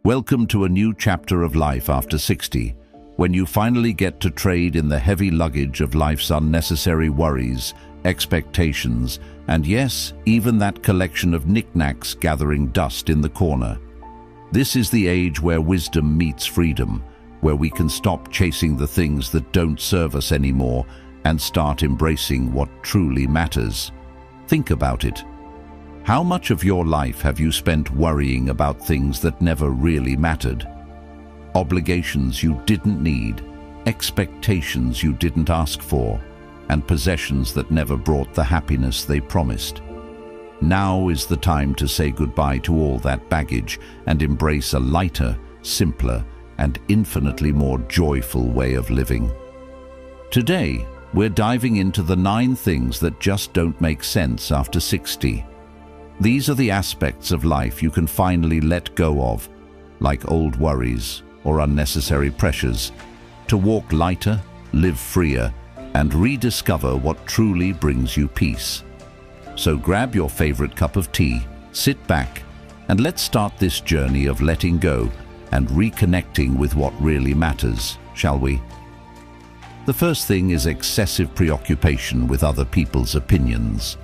Welcome to a new chapter of life after 60, when you finally get to trade in the heavy luggage of life's unnecessary worries, expectations, and yes, even that collection of knickknacks gathering dust in the corner. This is the age where wisdom meets freedom, where we can stop chasing the things that don't serve us anymore and start embracing what truly matters. Think about it. How much of your life have you spent worrying about things that never really mattered? Obligations you didn't need, expectations you didn't ask for, and possessions that never brought the happiness they promised. Now is the time to say goodbye to all that baggage and embrace a lighter, simpler, and infinitely more joyful way of living. Today, we're diving into the 9 things that just don't make sense after 60. These are the aspects of life you can finally let go of, like old worries or unnecessary pressures, to walk lighter, live freer, and rediscover what truly brings you peace. So grab your favorite cup of tea, sit back, and let's start this journey of letting go and reconnecting with what really matters, shall we? The first thing is excessive preoccupation with other people's opinions.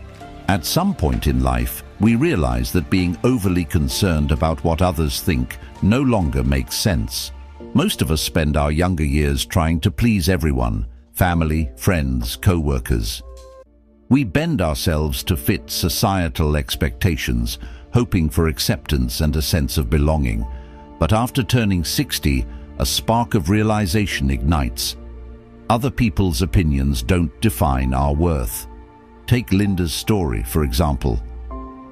At some point in life, we realize that being overly concerned about what others think no longer makes sense. Most of us spend our younger years trying to please everyone, family, friends, co-workers. We bend ourselves to fit societal expectations, hoping for acceptance and a sense of belonging. But after turning 60, a spark of realization ignites. Other people's opinions don't define our worth. Take Linda's story, for example.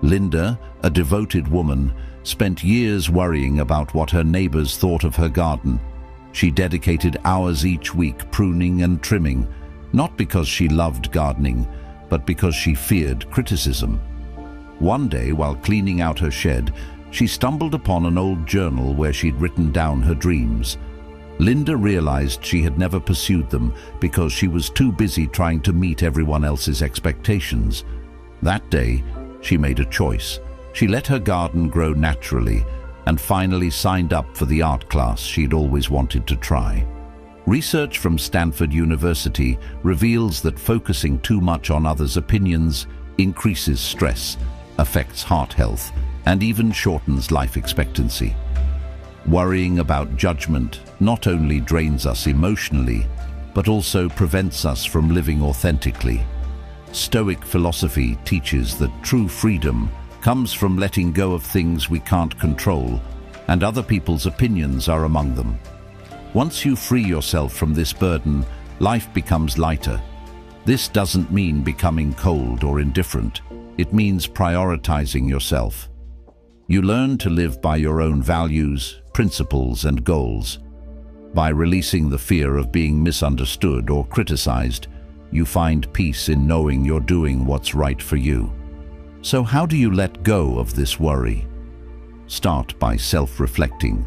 Linda, a devoted woman, spent years worrying about what her neighbors thought of her garden. She dedicated hours each week pruning and trimming, not because she loved gardening, but because she feared criticism. One day, while cleaning out her shed, she stumbled upon an old journal where she'd written down her dreams. Linda realized she had never pursued them because she was too busy trying to meet everyone else's expectations. That day, she made a choice. She let her garden grow naturally and finally signed up for the art class she'd always wanted to try. Research from Stanford University reveals that focusing too much on others' opinions increases stress, affects heart health, and even shortens life expectancy. Worrying about judgment not only drains us emotionally, but also prevents us from living authentically. Stoic philosophy teaches that true freedom comes from letting go of things we can't control, and other people's opinions are among them. Once you free yourself from this burden, life becomes lighter. This doesn't mean becoming cold or indifferent. It means prioritizing yourself. You learn to live by your own values, principles, and goals. By releasing the fear of being misunderstood or criticized, you find peace in knowing you're doing what's right for you. So how do you let go of this worry? Start by self-reflecting.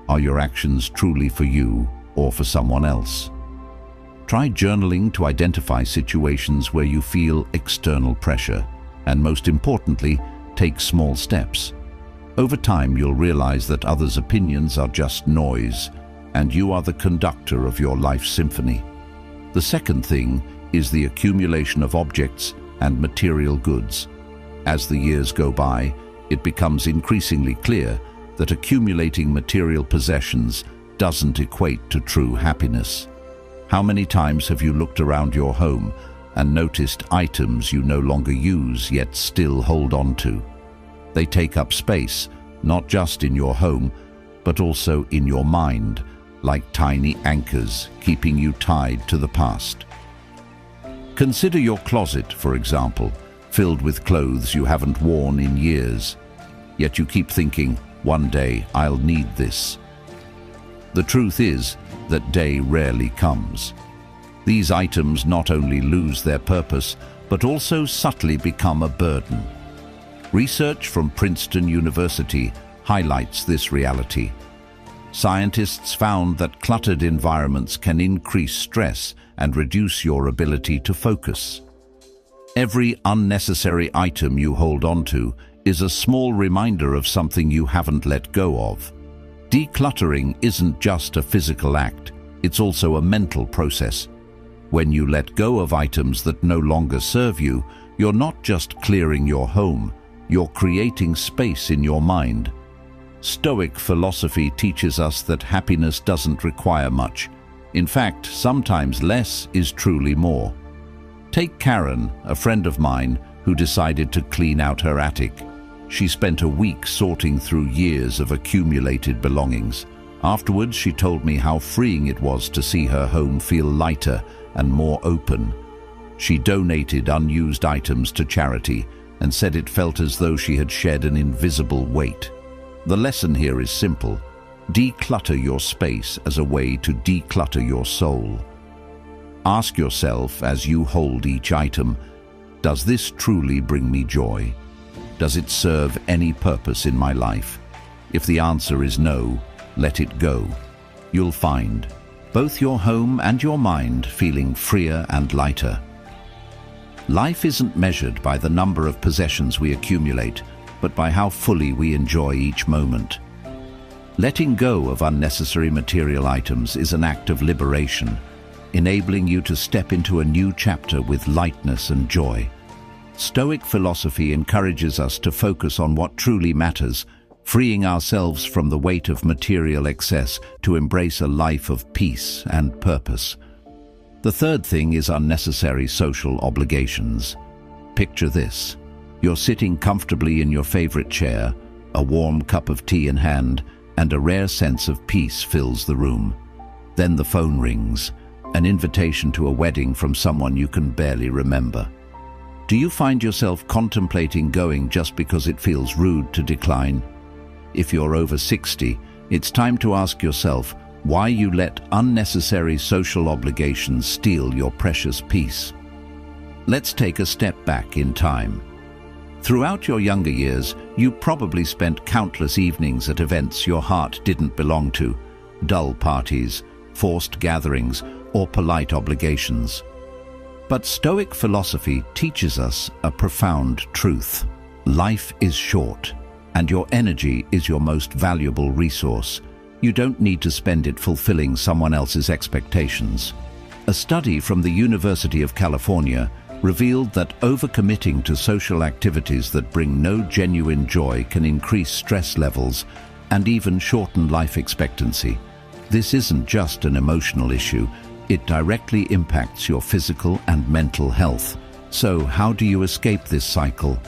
Are your actions truly for you or for someone else? Try journaling to identify situations where you feel external pressure, and most importantly, take small steps. Over time, you'll realize that others' opinions are just noise, and you are the conductor of your life symphony. The second thing is the accumulation of objects and material goods. As the years go by, it becomes increasingly clear that accumulating material possessions doesn't equate to true happiness. How many times have you looked around your home and noticed items you no longer use yet still hold on to? They take up space, not just in your home, but also in your mind, like tiny anchors keeping you tied to the past. Consider your closet, for example, filled with clothes you haven't worn in years, yet you keep thinking, one day I'll need this. The truth is that day rarely comes. These items not only lose their purpose, but also subtly become a burden. Research from Princeton University highlights this reality. Scientists found that cluttered environments can increase stress and reduce your ability to focus. Every unnecessary item you hold onto is a small reminder of something you haven't let go of. Decluttering isn't just a physical act, it's also a mental process. When you let go of items that no longer serve you, you're not just clearing your home, you're creating space in your mind. Stoic philosophy teaches us that happiness doesn't require much. In fact, sometimes less is truly more. Take Karen, a friend of mine, who decided to clean out her attic. She spent a week sorting through years of accumulated belongings. Afterwards, she told me how freeing it was to see her home feel lighter and more open. She donated unused items to charity and said it felt as though she had shed an invisible weight. The lesson here is simple. Declutter your space as a way to declutter your soul. Ask yourself as you hold each item, does this truly bring me joy? Does it serve any purpose in my life? If the answer is no, let it go. You'll find both your home and your mind feeling freer and lighter. Life isn't measured by the number of possessions we accumulate, but by how fully we enjoy each moment. Letting go of unnecessary material items is an act of liberation, enabling you to step into a new chapter with lightness and joy. Stoic philosophy encourages us to focus on what truly matters, freeing ourselves from the weight of material excess to embrace a life of peace and purpose. The third thing is unnecessary social obligations. Picture this. You're sitting comfortably in your favorite chair, a warm cup of tea in hand, and a rare sense of peace fills the room. Then the phone rings, an invitation to a wedding from someone you can barely remember. Do you find yourself contemplating going just because it feels rude to decline? If you're over 60, it's time to ask yourself why you let unnecessary social obligations steal your precious peace. Let's take a step back in time. Throughout your younger years, you probably spent countless evenings at events your heart didn't belong to, dull parties, forced gatherings, or polite obligations. But Stoic philosophy teaches us a profound truth. Life is short, and your energy is your most valuable resource. You don't need to spend it fulfilling someone else's expectations. A study from the University of California revealed that overcommitting to social activities that bring no genuine joy can increase stress levels and even shorten life expectancy. This isn't just an emotional issue, it directly impacts your physical and mental health. So how do you escape this cycle?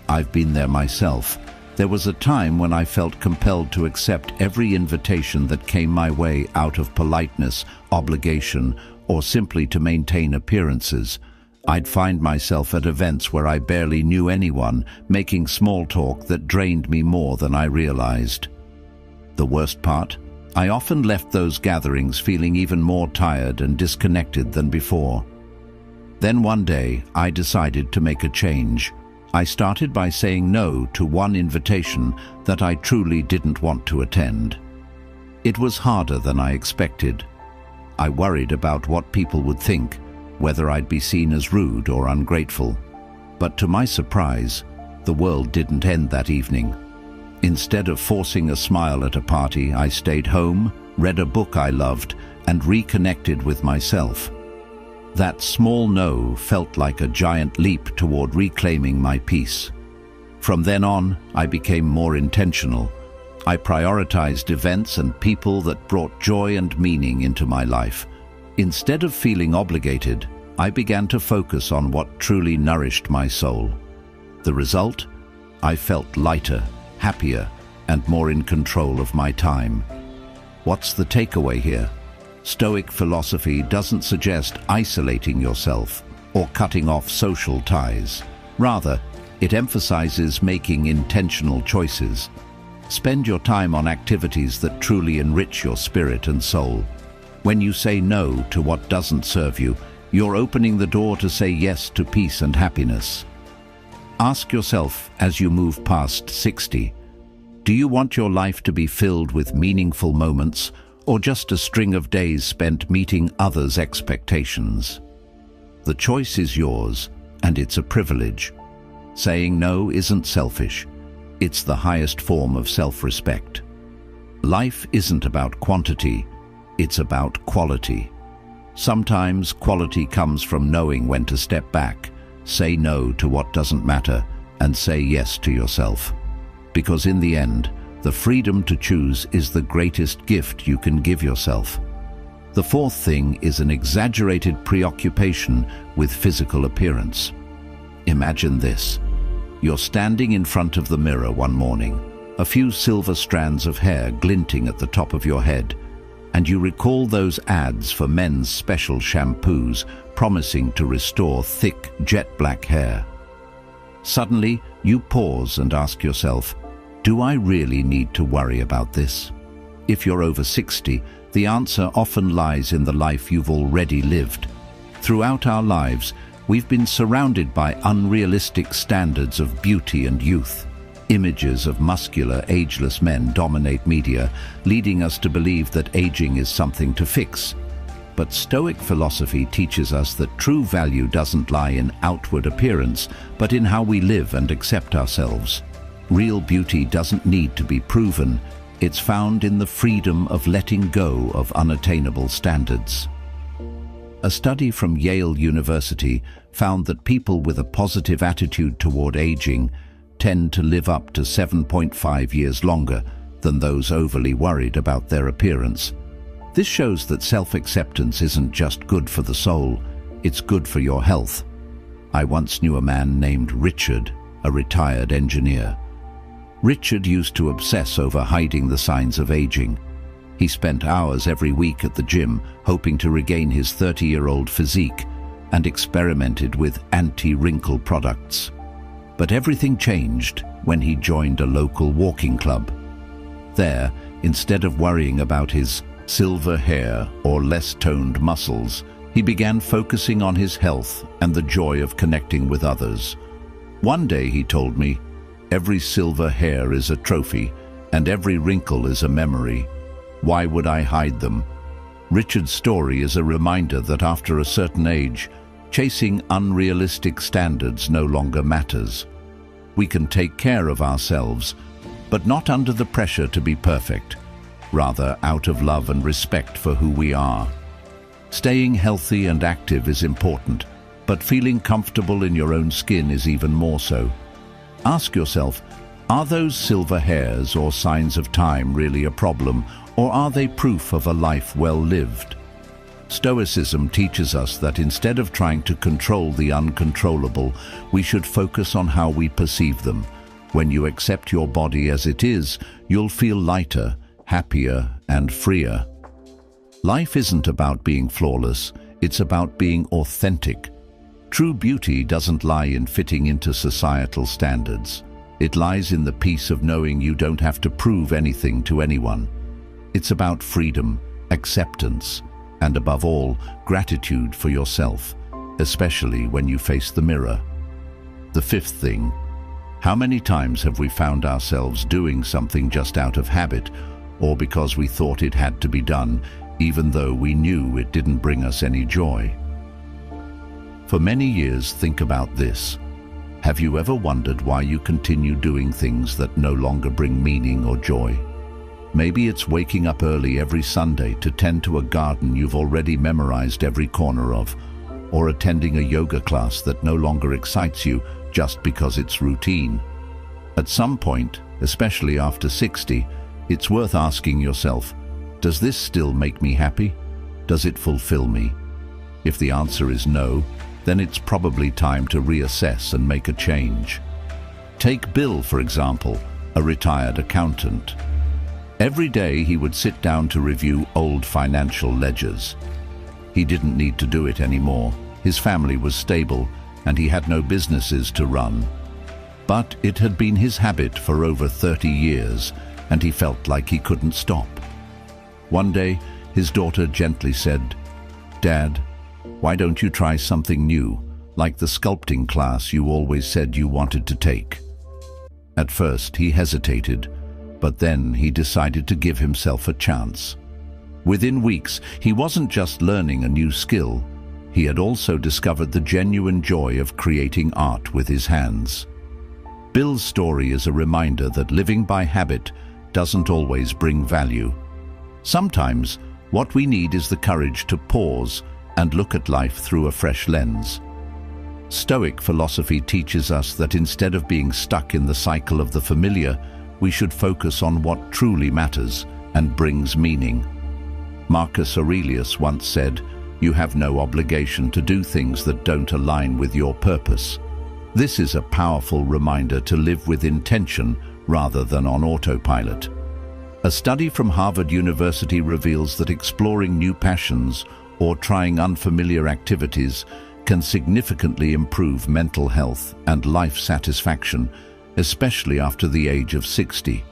I've been there myself. There was a time when I felt compelled to accept every invitation that came my way out of politeness, obligation, or simply to maintain appearances. I'd find myself at events where I barely knew anyone, making small talk that drained me more than I realized. The worst part? I often left those gatherings feeling even more tired and disconnected than before. Then one day, I decided to make a change. I started by saying no to one invitation that I truly didn't want to attend. It was harder than I expected. I worried about what people would think, whether I'd be seen as rude or ungrateful. But to my surprise, the world didn't end that evening. Instead of forcing a smile at a party, I stayed home, read a book I loved, and reconnected with myself. That small no felt like a giant leap toward reclaiming my peace. From then on, I became more intentional. I prioritized events and people that brought joy and meaning into my life. Instead of feeling obligated, I began to focus on what truly nourished my soul. The result? I felt lighter, happier, and more in control of my time. What's the takeaway here? Stoic philosophy doesn't suggest isolating yourself or cutting off social ties. Rather, it emphasizes making intentional choices. Spend your time on activities that truly enrich your spirit and soul. When you say no to what doesn't serve you, you're opening the door to say yes to peace and happiness. Ask yourself as you move past 60, do you want your life to be filled with meaningful moments or just a string of days spent meeting others' expectations? The choice is yours, and it's a privilege. Saying no isn't selfish. It's the highest form of self-respect. Life isn't about quantity, it's about quality. Sometimes quality comes from knowing when to step back, say no to what doesn't matter, and say yes to yourself. Because in the end, the freedom to choose is the greatest gift you can give yourself. The fourth thing is an exaggerated preoccupation with physical appearance. Imagine this. You're standing in front of the mirror one morning, a few silver strands of hair glinting at the top of your head, and you recall those ads for men's special shampoos promising to restore thick, jet-black hair. Suddenly, you pause and ask yourself, do I really need to worry about this? If you're over 60, the answer often lies in the life you've already lived. Throughout our lives, we've been surrounded by unrealistic standards of beauty and youth. Images of muscular, ageless men dominate media, leading us to believe that aging is something to fix. But Stoic philosophy teaches us that true value doesn't lie in outward appearance, but in how we live and accept ourselves. Real beauty doesn't need to be proven. It's found in the freedom of letting go of unattainable standards. A study from Yale University found that people with a positive attitude toward aging tend to live up to 7.5 years longer than those overly worried about their appearance. This shows that self-acceptance isn't just good for the soul, it's good for your health. I once knew a man named Richard, a retired engineer. Richard used to obsess over hiding the signs of aging. He spent hours every week at the gym hoping to regain his 30-year-old physique and experimented with anti-wrinkle products. But everything changed when he joined a local walking club. There, instead of worrying about his silver hair or less toned muscles, he began focusing on his health and the joy of connecting with others. One day he told me, "Every silver hair is a trophy, and every wrinkle is a memory. Why would I hide them?" Richard's story is a reminder that after a certain age, chasing unrealistic standards no longer matters. We can take care of ourselves, but not under the pressure to be perfect, rather out of love and respect for who we are. Staying healthy and active is important, but feeling comfortable in your own skin is even more so. Ask yourself, are those silver hairs or signs of time really a problem, or are they proof of a life well lived? Stoicism teaches us that instead of trying to control the uncontrollable, we should focus on how we perceive them. When you accept your body as it is, you'll feel lighter, happier, and freer. Life isn't about being flawless, it's about being authentic. True beauty doesn't lie in fitting into societal standards. It lies in the peace of knowing you don't have to prove anything to anyone. It's about freedom, acceptance, and above all, gratitude for yourself, especially when you face the mirror. The fifth thing, how many times have we found ourselves doing something just out of habit or because we thought it had to be done, even though we knew it didn't bring us any joy? For many years, think about this. Have you ever wondered why you continue doing things that no longer bring meaning or joy? Maybe it's waking up early every Sunday to tend to a garden you've already memorized every corner of, or attending a yoga class that no longer excites you just because it's routine. At some point, especially after 60, it's worth asking yourself, does this still make me happy? Does it fulfill me? If the answer is no, then it's probably time to reassess and make a change. Take Bill, for example, a retired accountant. Every day he would sit down to review old financial ledgers. He didn't need to do it anymore. His family was stable and he had no businesses to run. But it had been his habit for over 30 years and he felt like he couldn't stop. One day, his daughter gently said, "Dad, why don't you try something new, like the sculpting class you always said you wanted to take?" At first, he hesitated, but then he decided to give himself a chance. Within weeks, he wasn't just learning a new skill, he had also discovered the genuine joy of creating art with his hands. Bill's story is a reminder that living by habit doesn't always bring value. Sometimes, what we need is the courage to pause and look at life through a fresh lens. Stoic philosophy teaches us that instead of being stuck in the cycle of the familiar, we should focus on what truly matters and brings meaning. Marcus Aurelius once said, "You have no obligation to do things that don't align with your purpose." This is a powerful reminder to live with intention rather than on autopilot. A study from Harvard University reveals that exploring new passions or trying unfamiliar activities can significantly improve mental health and life satisfaction, especially after the age of 60.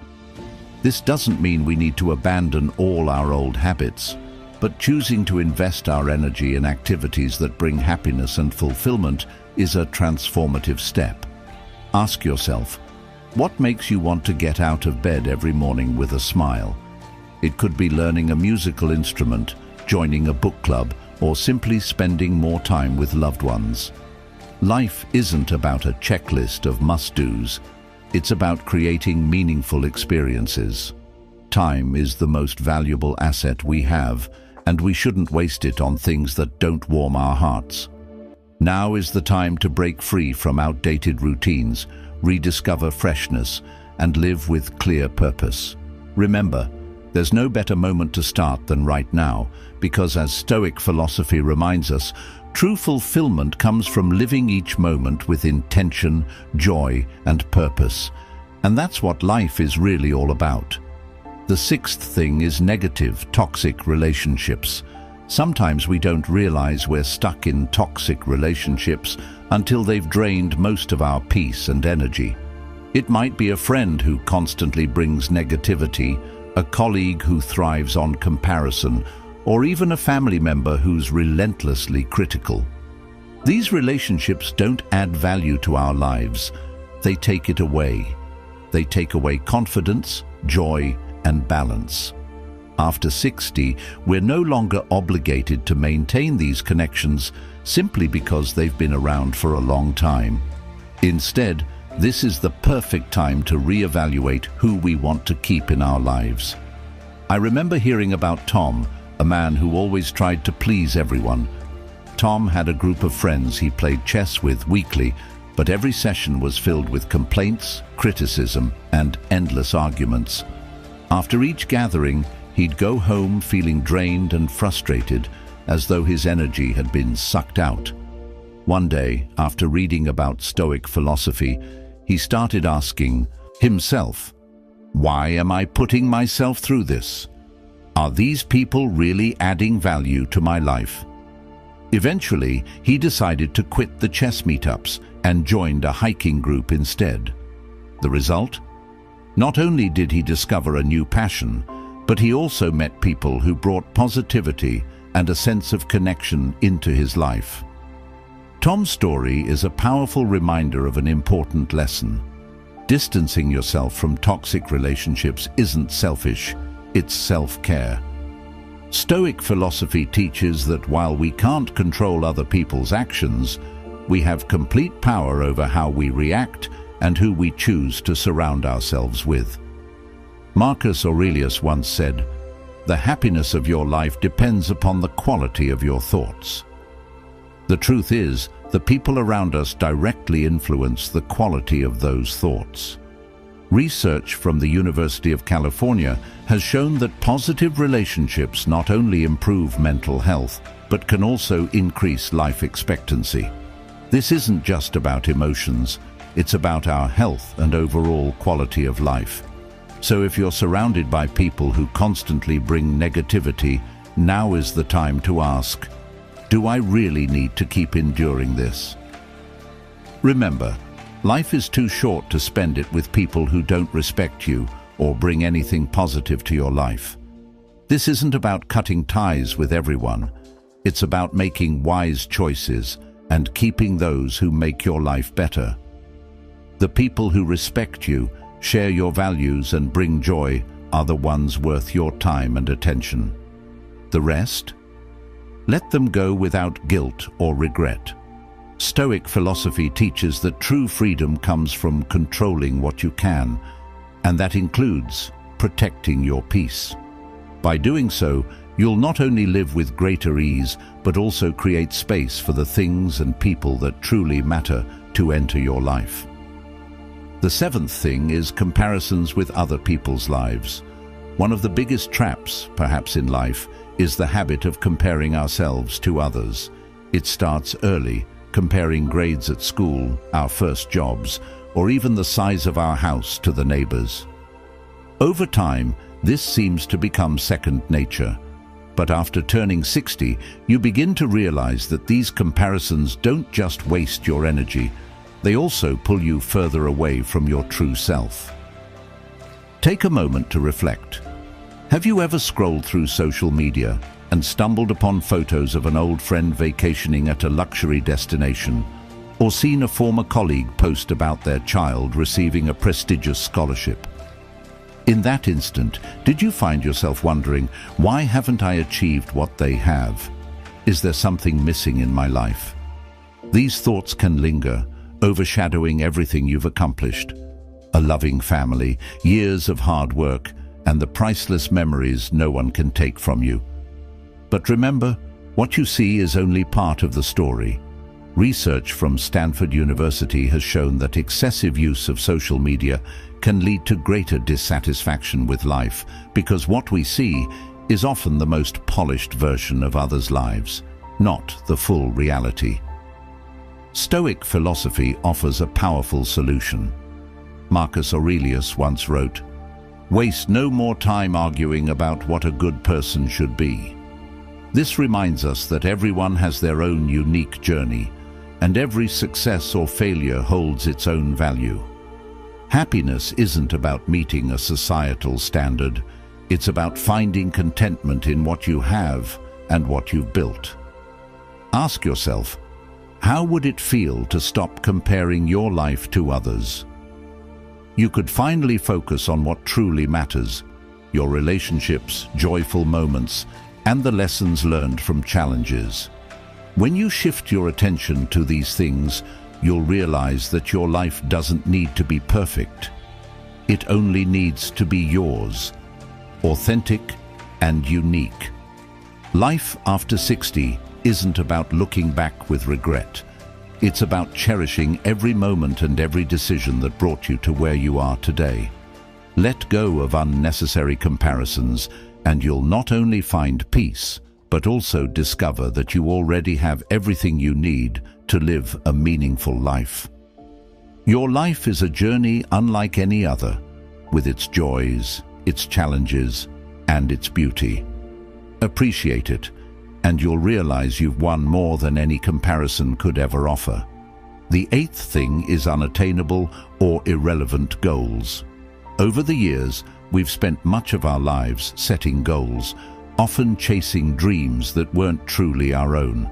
This doesn't mean we need to abandon all our old habits, but choosing to invest our energy in activities that bring happiness and fulfillment is a transformative step. Ask yourself, what makes you want to get out of bed every morning with a smile? It could be learning a musical instrument, joining a book club, or simply spending more time with loved ones. Life isn't about a checklist of must-dos. It's about creating meaningful experiences. Time is the most valuable asset we have, and we shouldn't waste it on things that don't warm our hearts. Now is the time to break free from outdated routines, rediscover freshness, and live with clear purpose. Remember, there's no better moment to start than right now, because as Stoic philosophy reminds us, true fulfillment comes from living each moment with intention, joy, and purpose. And that's what life is really all about. The sixth thing is negative, toxic relationships. Sometimes we don't realize we're stuck in toxic relationships until they've drained most of our peace and energy. It might be a friend who constantly brings negativity, a colleague who thrives on comparison, or even a family member who's relentlessly critical. These relationships don't add value to our lives. They take it away. They take away confidence, joy, and balance. After 60, we're no longer obligated to maintain these connections simply because they've been around for a long time. Instead, this is the perfect time to reevaluate who we want to keep in our lives. I remember hearing about Tom, a man who always tried to please everyone. Tom had a group of friends he played chess with weekly, but every session was filled with complaints, criticism, and endless arguments. After each gathering, he'd go home feeling drained and frustrated, as though his energy had been sucked out. One day, after reading about Stoic philosophy, he started asking himself, "Why am I putting myself through this? Are these people really adding value to my life?" Eventually, he decided to quit the chess meetups and joined a hiking group instead. The result? Not only did he discover a new passion, but he also met people who brought positivity and a sense of connection into his life. Tom's story is a powerful reminder of an important lesson. Distancing yourself from toxic relationships isn't selfish, it's self-care. Stoic philosophy teaches that while we can't control other people's actions, we have complete power over how we react and who we choose to surround ourselves with. Marcus Aurelius once said, "The happiness of your life depends upon the quality of your thoughts." The truth is, the people around us directly influence the quality of those thoughts. Research from the University of California has shown that positive relationships not only improve mental health, but can also increase life expectancy. This isn't just about emotions, it's about our health and overall quality of life. So if you're surrounded by people who constantly bring negativity, now is the time to ask, do I really need to keep enduring this? Remember, life is too short to spend it with people who don't respect you or bring anything positive to your life. This isn't about cutting ties with everyone. It's about making wise choices and keeping those who make your life better. The people who respect you, share your values, and bring joy are the ones worth your time and attention. The rest? Let them go without guilt or regret. Stoic philosophy teaches that true freedom comes from controlling what you can, and that includes protecting your peace. By doing so, you'll not only live with greater ease, but also create space for the things and people that truly matter to enter your life. The seventh thing is comparisons with other people's lives. One of the biggest traps, perhaps in life, is the habit of comparing ourselves to others. It starts early, comparing grades at school, our first jobs, or even the size of our house to the neighbors. Over time, this seems to become second nature. But after turning 60, you begin to realize that these comparisons don't just waste your energy, they also pull you further away from your true self. Take a moment to reflect. Have you ever scrolled through social media and stumbled upon photos of an old friend vacationing at a luxury destination, or seen a former colleague post about their child receiving a prestigious scholarship? In that instant, did you find yourself wondering, why haven't I achieved what they have? Is there something missing in my life? These thoughts can linger, overshadowing everything you've accomplished. A loving family, years of hard work, and the priceless memories no one can take from you. But remember, what you see is only part of the story. Research from Stanford University has shown that excessive use of social media can lead to greater dissatisfaction with life, because what we see is often the most polished version of others' lives, not the full reality. Stoic philosophy offers a powerful solution. Marcus Aurelius once wrote, "Waste no more time arguing about what a good person should be." This reminds us that everyone has their own unique journey, and every success or failure holds its own value. Happiness isn't about meeting a societal standard. It's about finding contentment in what you have and what you've built. Ask yourself, how would it feel to stop comparing your life to others? You could finally focus on what truly matters, your relationships, joyful moments, and the lessons learned from challenges. When you shift your attention to these things, you'll realize that your life doesn't need to be perfect. It only needs to be yours, authentic and unique. Life after 60 isn't about looking back with regret. It's about cherishing every moment and every decision that brought you to where you are today. Let go of unnecessary comparisons, and you'll not only find peace, but also discover that you already have everything you need to live a meaningful life. Your life is a journey unlike any other, with its joys, its challenges, and its beauty. Appreciate it, and you'll realize you've won more than any comparison could ever offer. The eighth thing is unattainable or irrelevant goals. Over the years, we've spent much of our lives setting goals, often chasing dreams that weren't truly our own.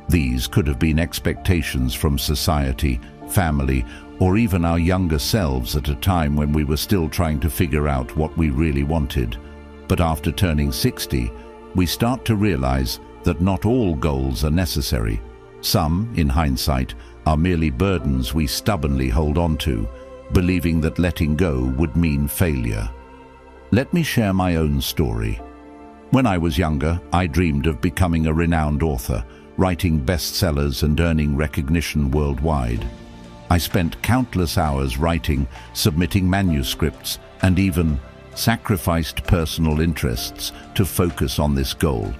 These could have been expectations from society, family, or even our younger selves at a time when we were still trying to figure out what we really wanted. But after turning 60, we start to realize that not all goals are necessary. Some, in hindsight, are merely burdens we stubbornly hold on to, believing that letting go would mean failure. Let me share my own story. When I was younger, I dreamed of becoming a renowned author, writing bestsellers and earning recognition worldwide. I spent countless hours writing, submitting manuscripts, and even sacrificed personal interests to focus on this goal.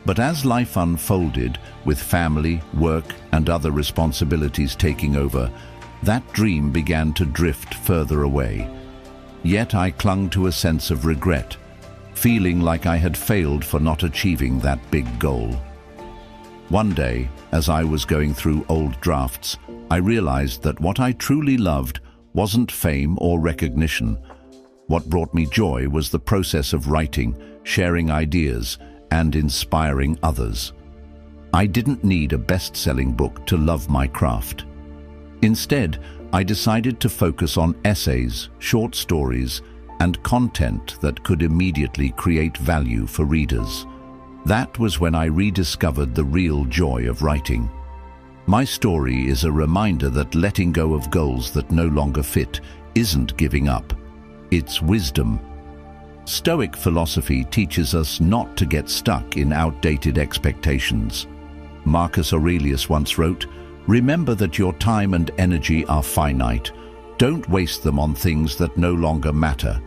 But as life unfolded, with family, work, and other responsibilities taking over, that dream began to drift further away. Yet I clung to a sense of regret, feeling like I had failed for not achieving that big goal. One day, as I was going through old drafts, I realized that what I truly loved wasn't fame or recognition. What brought me joy was the process of writing, sharing ideas, and inspiring others. I didn't need a best-selling book to love my craft. Instead, I decided to focus on essays, short stories, and content that could immediately create value for readers. That was when I rediscovered the real joy of writing. My story is a reminder that letting go of goals that no longer fit isn't giving up. It's wisdom. Stoic philosophy teaches us not to get stuck in outdated expectations. Marcus Aurelius once wrote, "Remember that your time and energy are finite. Don't waste them on things that no longer matter."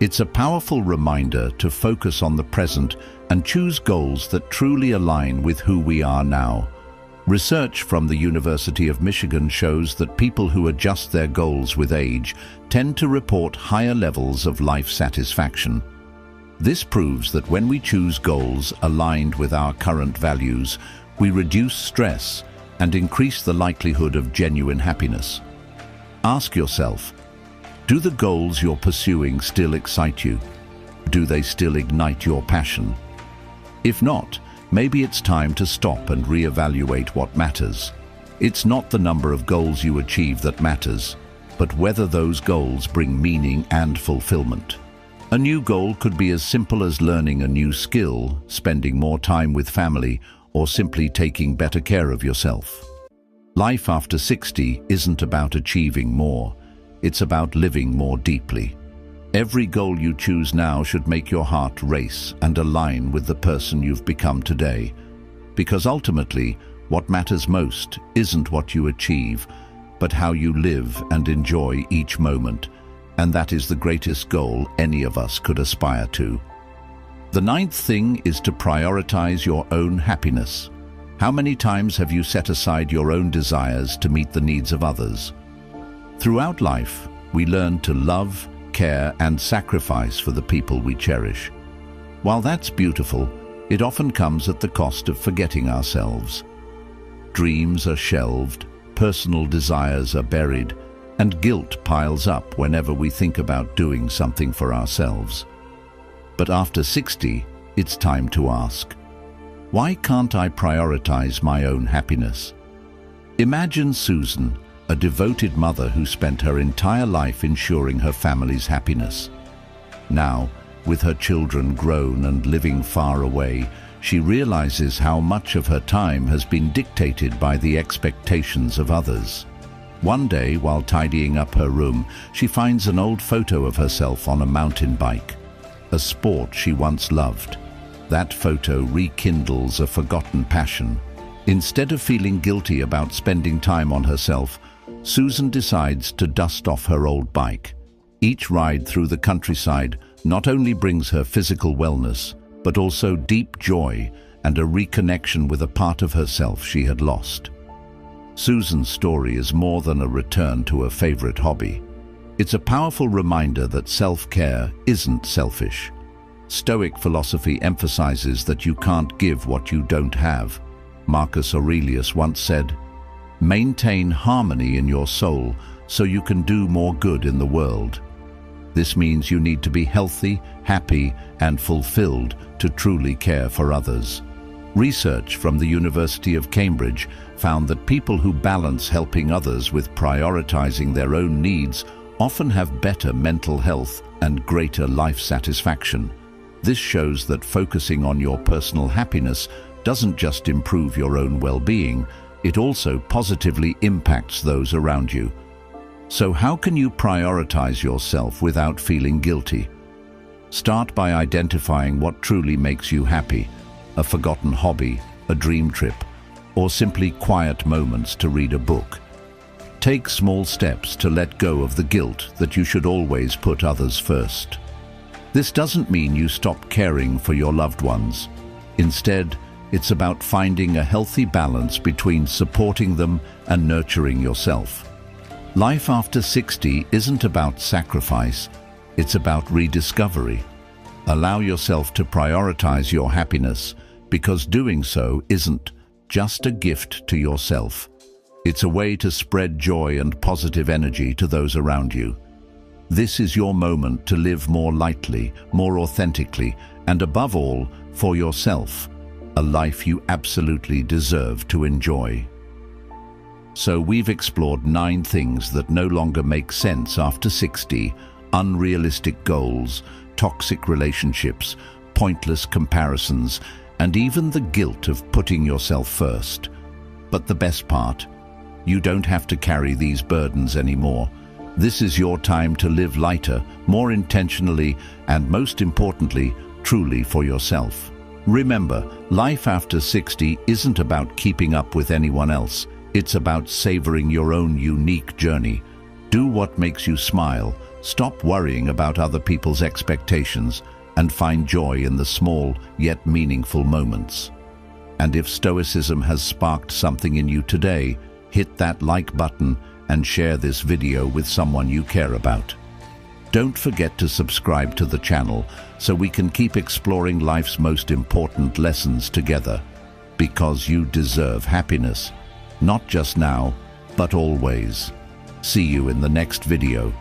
It's a powerful reminder to focus on the present and choose goals that truly align with who we are now. Research from the University of Michigan shows that people who adjust their goals with age tend to report higher levels of life satisfaction. This proves that when we choose goals aligned with our current values, we reduce stress and increase the likelihood of genuine happiness. Ask yourself, do the goals you're pursuing still excite you? Do they still ignite your passion? If not, maybe it's time to stop and reevaluate what matters. It's not the number of goals you achieve that matters, but whether those goals bring meaning and fulfillment. A new goal could be as simple as learning a new skill, spending more time with family, or simply taking better care of yourself. Life after 60 isn't about achieving more. It's about living more deeply. Every goal you choose now should make your heart race and align with the person you've become today. Because ultimately, what matters most isn't what you achieve, but how you live and enjoy each moment. And that is the greatest goal any of us could aspire to. The ninth thing is to prioritize your own happiness. How many times have you set aside your own desires to meet the needs of others? Throughout life, we learn to love, care, and sacrifice for the people we cherish. While that's beautiful, it often comes at the cost of forgetting ourselves. Dreams are shelved, personal desires are buried, and guilt piles up whenever we think about doing something for ourselves. But after 60, it's time to ask, why can't I prioritize my own happiness? Imagine Susan, a devoted mother who spent her entire life ensuring her family's happiness. Now, with her children grown and living far away, she realizes how much of her time has been dictated by the expectations of others. One day, while tidying up her room, she finds an old photo of herself on a mountain bike, a sport she once loved. That photo rekindles a forgotten passion. Instead of feeling guilty about spending time on herself, Susan decides to dust off her old bike. Each ride through the countryside not only brings her physical wellness, but also deep joy and a reconnection with a part of herself she had lost. Susan's story is more than a return to a favorite hobby. It's a powerful reminder that self-care isn't selfish. Stoic philosophy emphasizes that you can't give what you don't have. Marcus Aurelius once said, "Maintain harmony in your soul so you can do more good in the world." This means you need to be healthy, happy, and fulfilled to truly care for others. Research from the University of Cambridge found that people who balance helping others with prioritizing their own needs often have better mental health and greater life satisfaction. This shows that focusing on your personal happiness doesn't just improve your own well-being, it also positively impacts those around you. So how can you prioritize yourself without feeling guilty? Start by identifying what truly makes you happy: a forgotten hobby, a dream trip, or simply quiet moments to read a book. Take small steps to let go of the guilt that you should always put others first. This doesn't mean you stop caring for your loved ones. Instead, it's about finding a healthy balance between supporting them and nurturing yourself. Life after 60 isn't about sacrifice, it's about rediscovery. Allow yourself to prioritize your happiness, because doing so isn't just a gift to yourself. It's a way to spread joy and positive energy to those around you. This is your moment to live more lightly, more authentically, and above all, for yourself, a life you absolutely deserve to enjoy. So we've explored 9 things that no longer make sense after 60, unrealistic goals, toxic relationships, pointless comparisons, and even the guilt of putting yourself first. But the best part, you don't have to carry these burdens anymore. This is your time to live lighter, more intentionally, and most importantly, truly for yourself. Remember, life after 60 isn't about keeping up with anyone else. It's about savoring your own unique journey. Do what makes you smile, stop worrying about other people's expectations, and find joy in the small yet meaningful moments. And if Stoicism has sparked something in you today, hit that like button and share this video with someone you care about. Don't forget to subscribe to the channel so we can keep exploring life's most important lessons together, because you deserve happiness, not just now, but always. See you in the next video.